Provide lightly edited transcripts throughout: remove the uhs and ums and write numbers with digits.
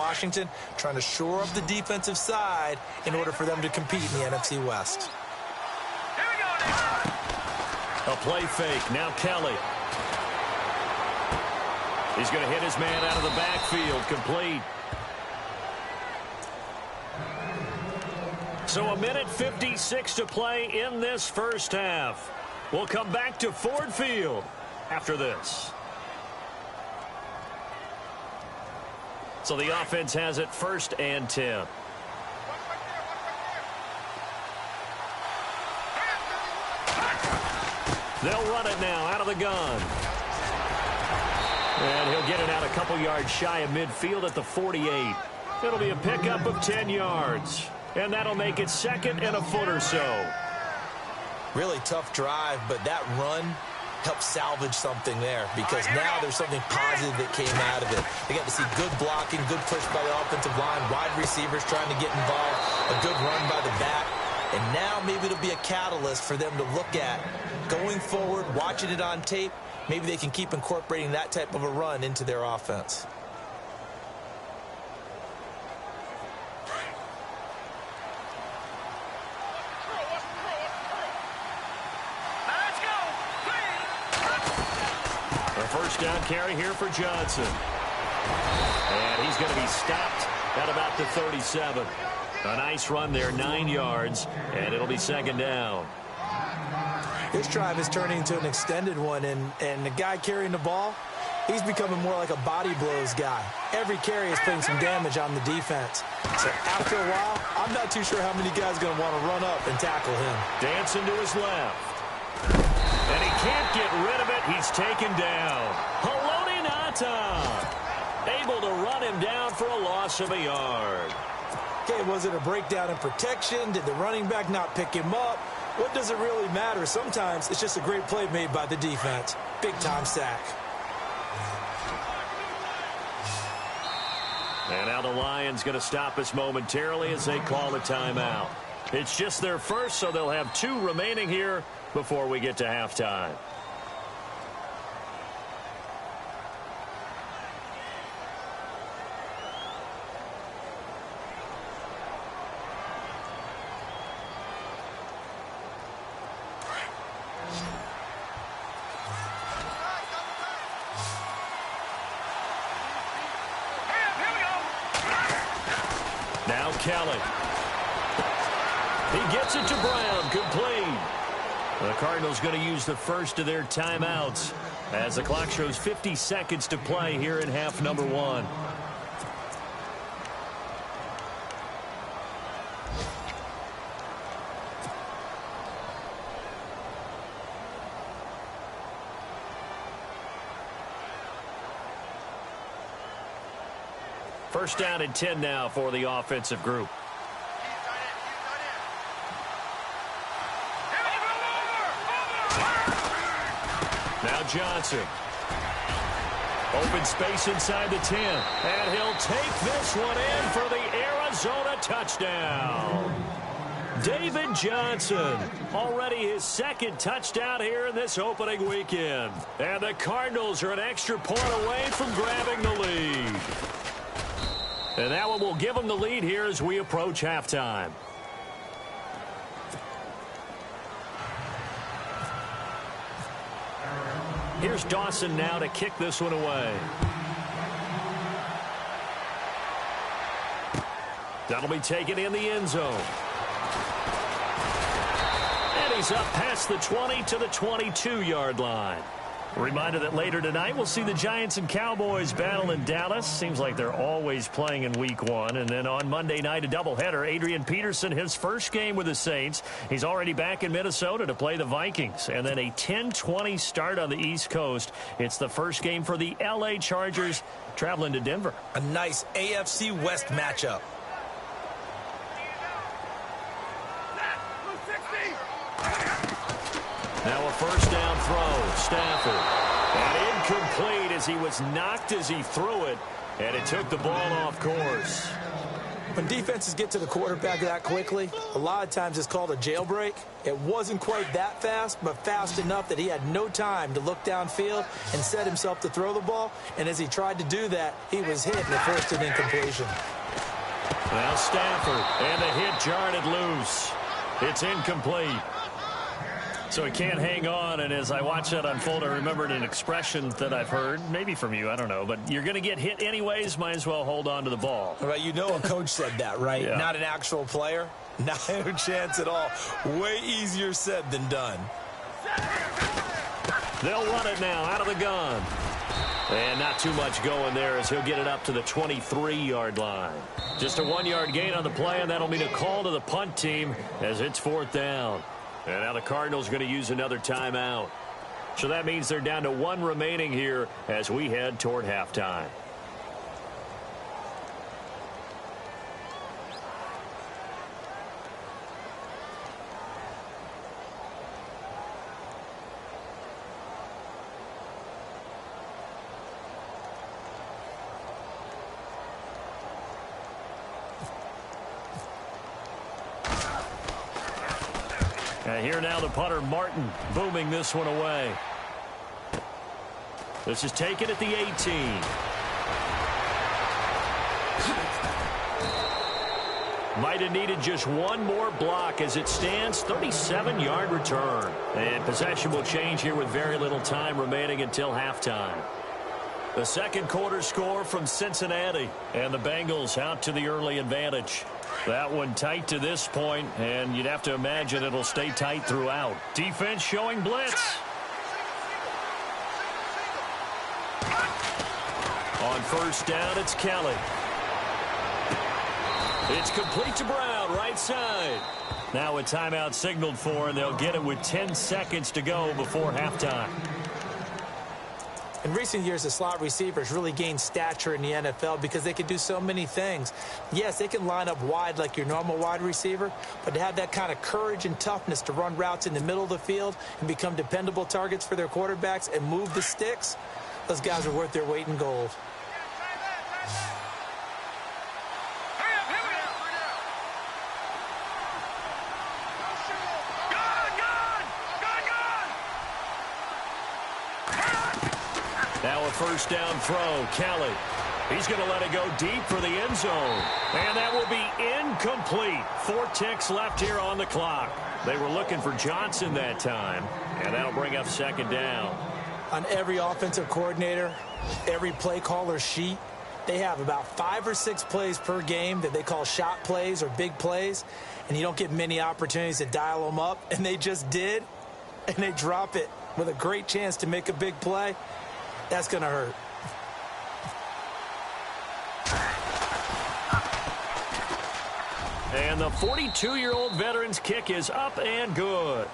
Washington, trying to shore up the defensive side in order for them to compete in the NFC West. A play fake. Now Kelly. He's going to hit his man out of the backfield. Complete. So 1:56 to play in this first half. We'll come back to Ford Field after this. So the offense has it 1st and 10. They'll run it now out of the gun. And he'll get it out a couple yards shy of midfield at the 48. It'll be a pickup of 10 yards. And that'll make it 2nd and a foot or so. Really tough drive, but that run helped salvage something there because now there's something positive that came out of it. They got to see good blocking, good push by the offensive line, wide receivers trying to get involved, a good run by the back. And now maybe it'll be a catalyst for them to look at going forward, watching it on tape. Maybe they can keep incorporating that type of a run into their offense. First down carry here for Johnson. And he's going to be stopped at about the 37. A nice run there, 9 yards, and it'll be 2nd down. This drive is turning into an extended one, and the guy carrying the ball, he's becoming more like a body blows guy. Every carry is putting some damage on the defense. So after a while, I'm not too sure how many guys are going to want to run up and tackle him. Dancing to his left. And he can't get rid of it. He's taken down. Haloti Ngata able to run him down for a loss of a yard. Okay, was it a breakdown in protection? Did the running back not pick him up? What does it really matter? Sometimes it's just a great play made by the defense. Big-time sack. And now the Lions going to stop us momentarily as they call a timeout. It's just their first, so they'll have 2 remaining here before we get to halftime. Now Kelly. He gets it to Brown, complete. The Cardinals going to use the first of their timeouts as the clock shows 50 seconds to play here in half number 1. First down and 10 now for the offensive group. Now Johnson. Open space inside the 10. And he'll take this one in for the Arizona touchdown. David Johnson, already his 2nd touchdown here in this opening weekend. And the Cardinals are an extra point away from grabbing the lead. And that one will give them the lead here as we approach halftime. Here's Dawson now to kick this one away. That'll be taken in the end zone. And he's up past the 20 to the 22-yard line. A reminder that later tonight we'll see the Giants and Cowboys battle in Dallas. Seems like they're always playing in week 1. And then on Monday night, a doubleheader. Adrian Peterson, his first game with the Saints. He's already back in Minnesota to play the Vikings. And then a 10:20 start on the East Coast. It's the first game for the L.A. Chargers traveling to Denver. A nice AFC West matchup. Now a first down throw. Stafford. And incomplete as he was knocked as he threw it. And it took the ball off course. When defenses get to the quarterback that quickly, a lot of times it's called a jailbreak. It wasn't quite that fast, but fast enough that he had no time to look downfield and set himself to throw the ball. And as he tried to do that, he was hit and it forced an incompletion. Now Stafford, and the hit jarred it loose. It's incomplete. So he can't hang on, and as I watch that unfold, I remembered an expression that I've heard, maybe from you, I don't know, but you're going to get hit anyways, might as well hold on to the ball. Right, you know a coach said that, right? Yeah. Not an actual player. Not a chance at all. Way easier said than done. They'll run it now out of the gun. And not too much going there as he'll get it up to the 23-yard line. Just a 1-yard gain on the play, and that'll mean a call to the punt team as it's 4th down. And now the Cardinals going to use another timeout. So that means they're down to 1 remaining here as we head toward halftime. Here now the punter, Martin, booming this one away. This is taken at the 18. Might have needed just one more block as it stands, 37-yard return. And possession will change here with very little time remaining until halftime. The second quarter score from Cincinnati, and the Bengals out to the early advantage. That one tight to this point, and you'd have to imagine it'll stay tight throughout. Defense showing blitz. On first down, it's Kelly. It's complete to Brown, right side. Now a timeout signaled for, and they'll get it with 10 seconds to go before halftime. In recent years, the slot receivers really gained stature in the NFL because they can do so many things. Yes, they can line up wide like your normal wide receiver, but to have that kind of courage and toughness to run routes in the middle of the field and become dependable targets for their quarterbacks and move the sticks, those guys are worth their weight in gold. Now a first down throw, Kelly. He's going to let it go deep for the end zone. And that will be incomplete. 4 ticks left here on the clock. They were looking for Johnson that time, and that'll bring up second down. On every offensive coordinator, every play caller sheet, they have about 5 or 6 plays per game that they call shot plays or big plays, and you don't get many opportunities to dial them up, and they just did, and they drop it with a great chance to make a big play. That's going to hurt. And the 42-year-old veteran's kick is up and good.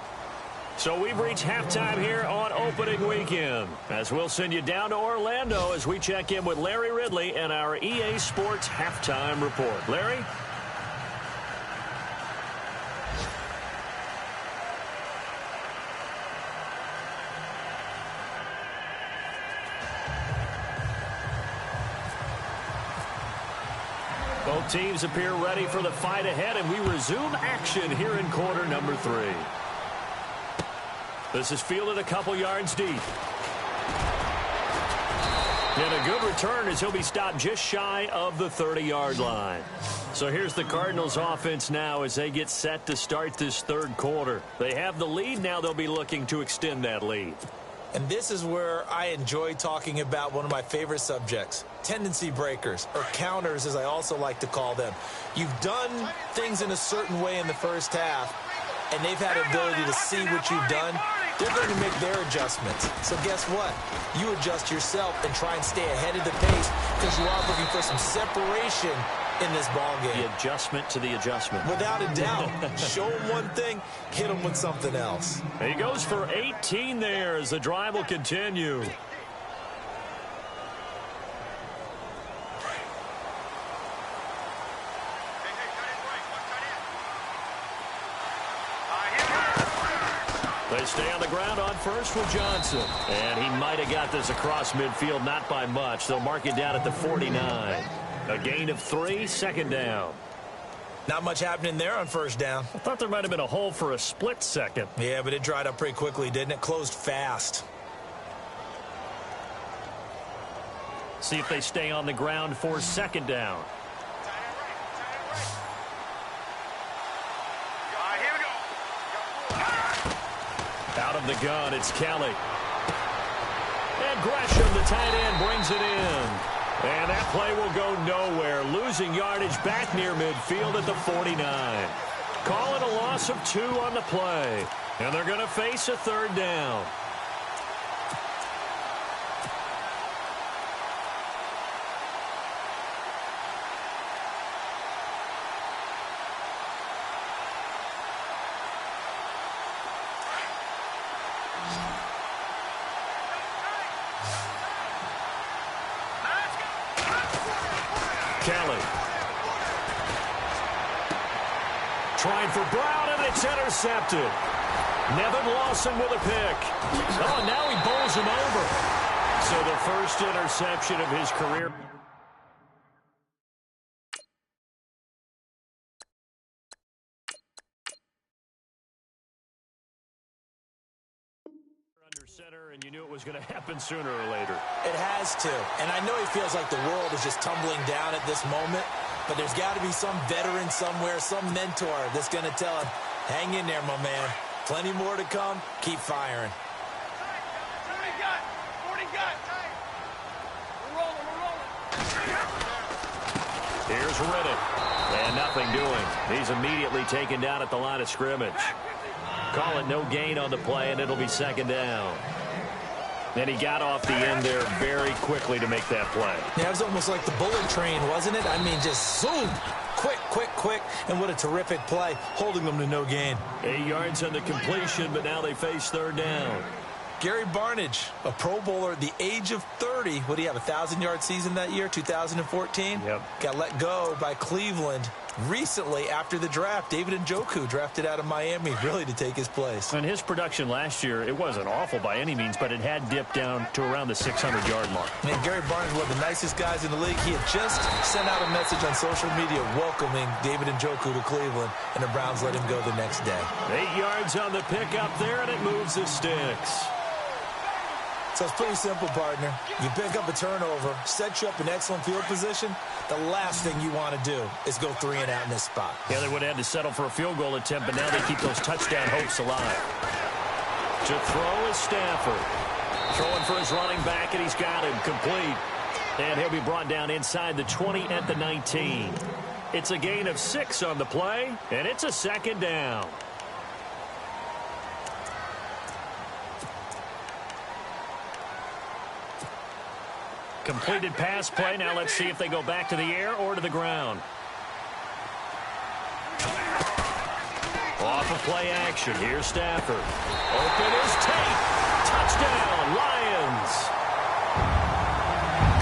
So we've reached halftime here on opening weekend, as we'll send you down to Orlando as we check in with Larry Ridley and our EA Sports halftime report. Larry? Both teams appear ready for the fight ahead, and we resume action here in quarter number 3. This is fielded a couple yards deep. And a good return as he'll be stopped just shy of the 30-yard line. So here's the Cardinals offense now as they get set to start this third quarter. They have the lead. Now they'll be looking to extend that lead. And this is where I enjoy talking about one of my favorite subjects, tendency breakers, or counters as I also like to call them. You've done things in a certain way in the first half, and they've had the ability to see what you've done. They're going to make their adjustments. So guess what? You adjust yourself and try and stay ahead of the pace because you are looking for some separation in this ball game. The adjustment to the adjustment. Without a doubt. Show them one thing, hit them with something else. He goes for 18 there as the drive will continue. They stay on the ground on first with Johnson. And he might have got this across midfield, not by much. They'll mark it down at the 49. A gain of 3, second down. Not much happening there on first down. I thought there might have been a hole for a split second. Yeah, but it dried up pretty quickly, didn't it? Closed fast. See if they stay on the ground for second down. Out of the gun, it's Kelly. And Gresham, the tight end, brings it in. And that play will go nowhere. Losing yardage back near midfield at the 49. Call it a loss of 2 on the play. And they're going to face a third down. Kelly. Trying for Brown, and it's intercepted. Nevin Lawson with a pick. Oh, now he bowls him over. So the first interception of his career. Under center, and you knew it was going to happen sooner or later. It has to. And I know he feels like the world is just tumbling down at this moment, but there's got to be some veteran somewhere, some mentor that's going to tell him, hang in there, my man. Plenty more to come. Keep firing. 40 got. We're rolling. Here's Riddick. And nothing doing. He's immediately taken down at the line of scrimmage. Call it no gain on the play, and it'll be second down. And he got off the end there very quickly to make that play. Yeah, it was almost like the bullet train, wasn't it? I mean, just zoom. Quick. And what a terrific play, holding them to no gain. 8 yards on the completion, but now they face third down. Gary Barnidge, a Pro Bowler at the age of 30. What do you have, a 1,000-yard season that year, 2014? Yep. Got let go by Cleveland recently after the draft. David Njoku drafted out of Miami really to take his place. And his production last year, it wasn't awful by any means, but it had dipped down to around the 600-yard mark. And Gary Barnidge, one of the nicest guys in the league. He had just sent out a message on social media welcoming David Njoku to Cleveland, and the Browns let him go the next day. 8 yards on the pickup there, and it moves the sticks. So it's pretty simple, partner. You pick up a turnover, set you up in excellent field position. The last thing you want to do is go 3 and out in this spot. Yeah, they would have had to settle for a field goal attempt, but now they keep those touchdown hopes alive. To throw is Stafford. Throwing for his running back, and he's got him complete. And he'll be brought down inside the 20 at the 19. It's a gain of 6 on the play, and it's a second down. Completed pass play. Now let's see if they go back to the air or to the ground. Off of play action. Here's Stafford. Open is Tate. Touchdown, Lions.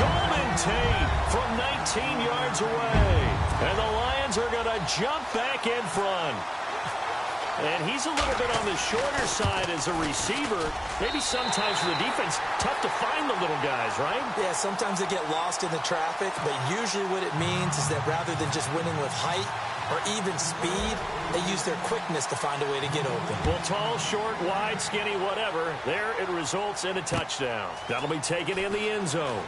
Golden Tate from 19 yards away. And the Lions are going to jump back in front. And he's a little bit on the shorter side as a receiver. Maybe sometimes for the defense, tough to find the little guys, right? Yeah, sometimes they get lost in the traffic, but usually what it means is that rather than just winning with height or even speed, they use their quickness to find a way to get open. Well, tall, short, wide, skinny, whatever, there it results in a touchdown. That'll be taken in the end zone.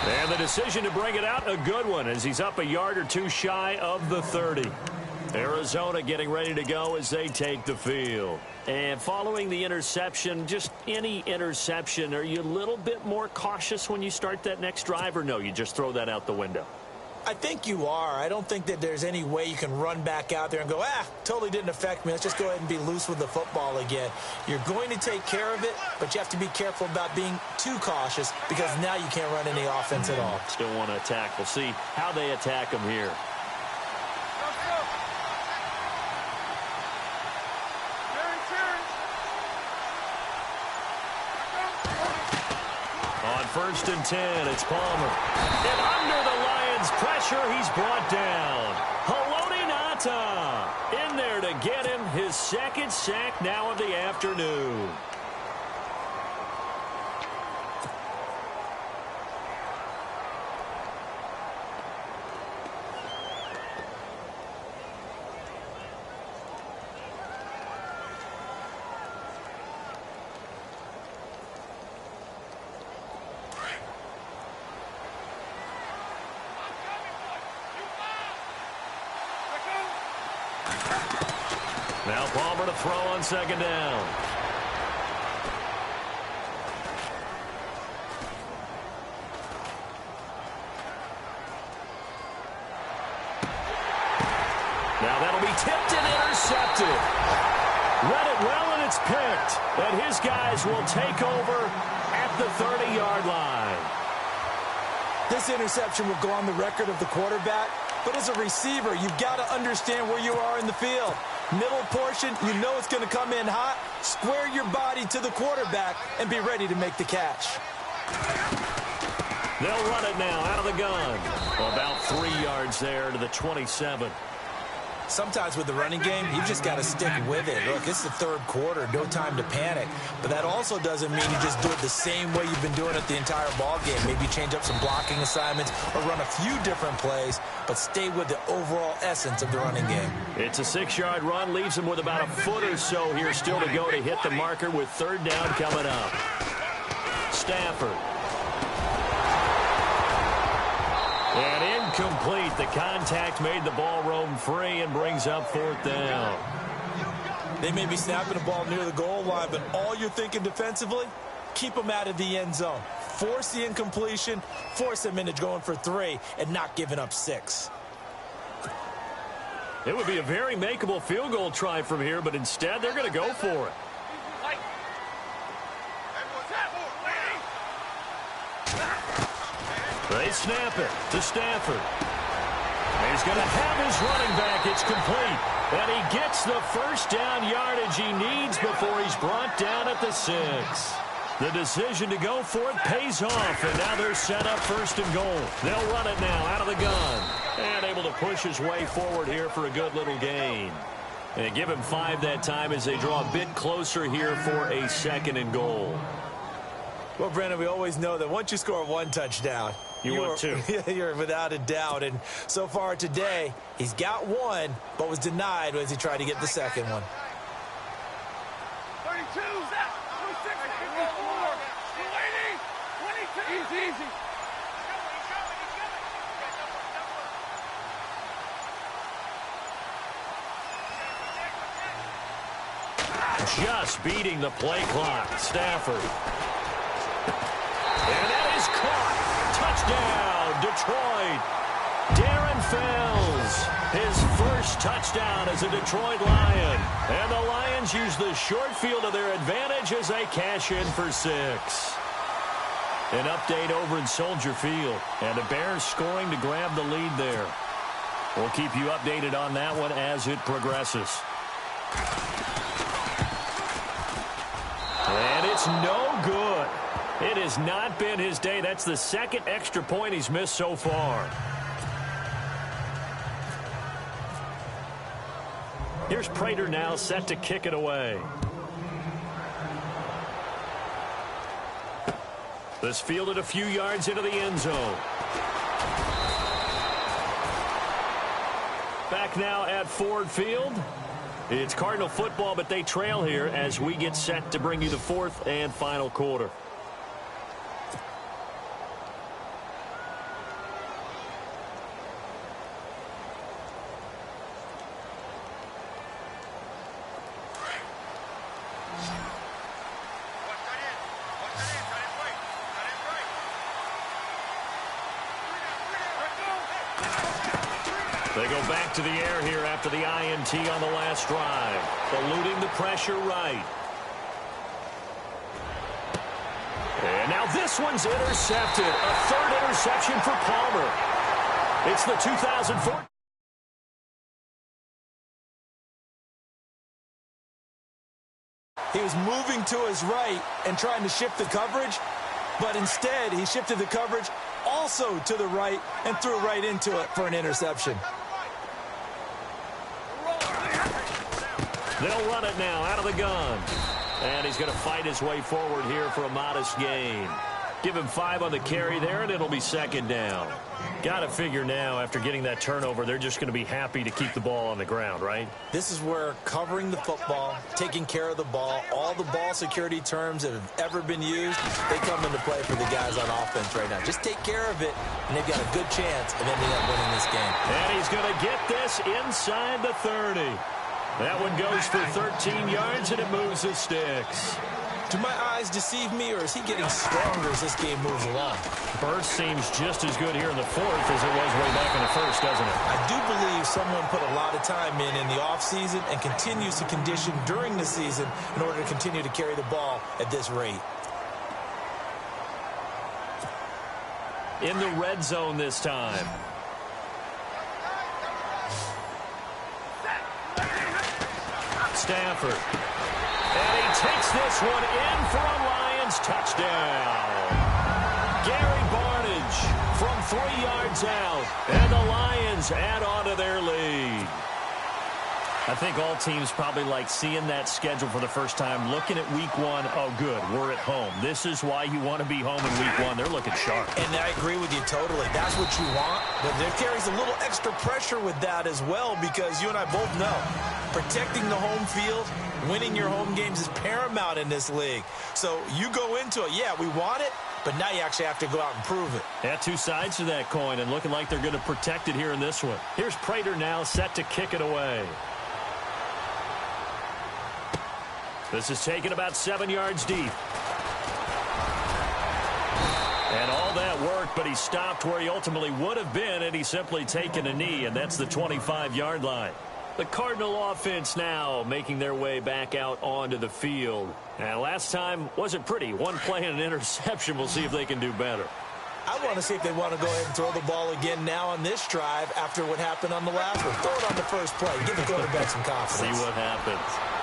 And the decision to bring it out, a good one, as he's up a yard or two shy of the 30. Arizona getting ready to go as they take the field. And following the interception, just any interception, are you a little bit more cautious when you start that next drive, or no, you just throw that out the window? I think you are. I don't think that there's any way you can run back out there and go, totally didn't affect me. Let's just go ahead and be loose with the football again. You're going to take care of it, but you have to be careful about being too cautious because now you can't run any offense at all. Still want to attack. We'll see how they attack them here. On 1st and 10, it's Palmer. And under the Lions' pressure, he's brought down. Haloti Ngata in there to get him his second sack now of the afternoon. Now Palmer to throw on second down. Now that'll be tipped and intercepted. Read it well, and it's picked. And his guys will take over at the 30-yard line. This interception will go on the record of the quarterback, but as a receiver, you've got to understand where you are in the field. Middle portion, you know it's going to come in hot. Square your body to the quarterback and be ready to make the catch. They'll run it now out of the gun. About 3 yards there to the 27. Sometimes with the running game, you've just got to stick with it. Look, it's the third quarter, no time to panic. But that also doesn't mean you just do it the same way you've been doing it the entire ball game. Maybe change up some blocking assignments or run a few different plays, but stay with the overall essence of the running game. It's a 6-yard run, leaves him with about a foot or so here still to go to hit the marker with third down coming up. Stafford. And incomplete. The contact made the ball roam free and brings up fourth down. They may be snapping the ball near the goal line, but all you're thinking defensively, keep them out of the end zone. Force the incompletion, force them into going for 3, and not giving up 6. It would be a very makeable field goal try from here, but instead they're going to go for it. They snap it to Stafford. And he's going to have his running back. It's complete. And he gets the first down yardage he needs before he's brought down at the 6. The decision to go for it pays off. And now they're set up first and goal. They'll run it now out of the gun. And able to push his way forward here for a good little gain. And give him 5 that time as they draw a bit closer here for a second and goal. Well, Brandon, we always know that once you score 1 touchdown, you want 2. You're without a doubt. And so far today, he's got 1, but was denied as he tried to get the second one. 32, 26, 54, 22. Easy. Just beating the play clock. Stafford. And that is caught. Touchdown, Detroit. Darren Fells, his first touchdown as a Detroit Lion. And the Lions use the short field to their advantage as they cash in for 6. An update over in Soldier Field. And the Bears scoring to grab the lead there. We'll keep you updated on that one as it progresses. And it's no good. It has not been his day. That's the second extra point he's missed so far. Here's Prater now set to kick it away. This fielded a few yards into the end zone. Back now at Ford Field. It's Cardinal football, but they trail here as we get set to bring you the 4th and final quarter. They go back to the air here after the INT on the last drive. Eluding the pressure right. And now this one's intercepted. A 3rd interception for Palmer. It's the 2004. He was moving to his right and trying to shift the coverage, but instead he shifted the coverage also to the right and threw right into it for an interception. They'll run it now out of the gun. And he's going to fight his way forward here for a modest gain. Give him 5 on the carry there, and it'll be second down. Got to figure now, after getting that turnover, they're just going to be happy to keep the ball on the ground, right? This is where covering the football, taking care of the ball, all the ball security terms that have ever been used, they come into play for the guys on offense right now. Just take care of it, and they've got a good chance of ending up winning this game. And he's going to get this inside the 30. That one goes for 13 yards, and it moves the sticks. Do my eyes deceive me, or is he getting stronger as this game moves along? Burst seems just as good here in the fourth as it was way back in the first, doesn't it? I do believe someone put a lot of time in the offseason and continues to condition during the season in order to continue to carry the ball at this rate. In the red zone this time. Stafford. And he takes this one in for a Lions touchdown. Gary Barnidge from 3 yards out. And the Lions add on to their lead. I think all teams probably like seeing that schedule for the first time, looking at week one. Oh, good, we're at home. This is why you want to be home in week one. They're looking sharp. And I agree with you totally. That's what you want. But there carries a little extra pressure with that as well, because you and I both know protecting the home field, winning your home games is paramount in this league. So you go into it, yeah, we want it, but now you actually have to go out and prove it. Yeah, two sides to that coin, and looking like they're going to protect it here in this one. Here's Prater now set to kick it away. This is taken about 7 yards deep. And all that work, but he stopped where he ultimately would have been, and he's simply taken a knee, and that's the 25-yard line. The Cardinal offense now making their way back out onto the field. And last time wasn't pretty. One play and an interception. We'll see if they can do better. I want to see if they want to go ahead and throw the ball again now on this drive after what happened on the last one. Throw it on the first play. Give the quarterback some confidence. See what happens.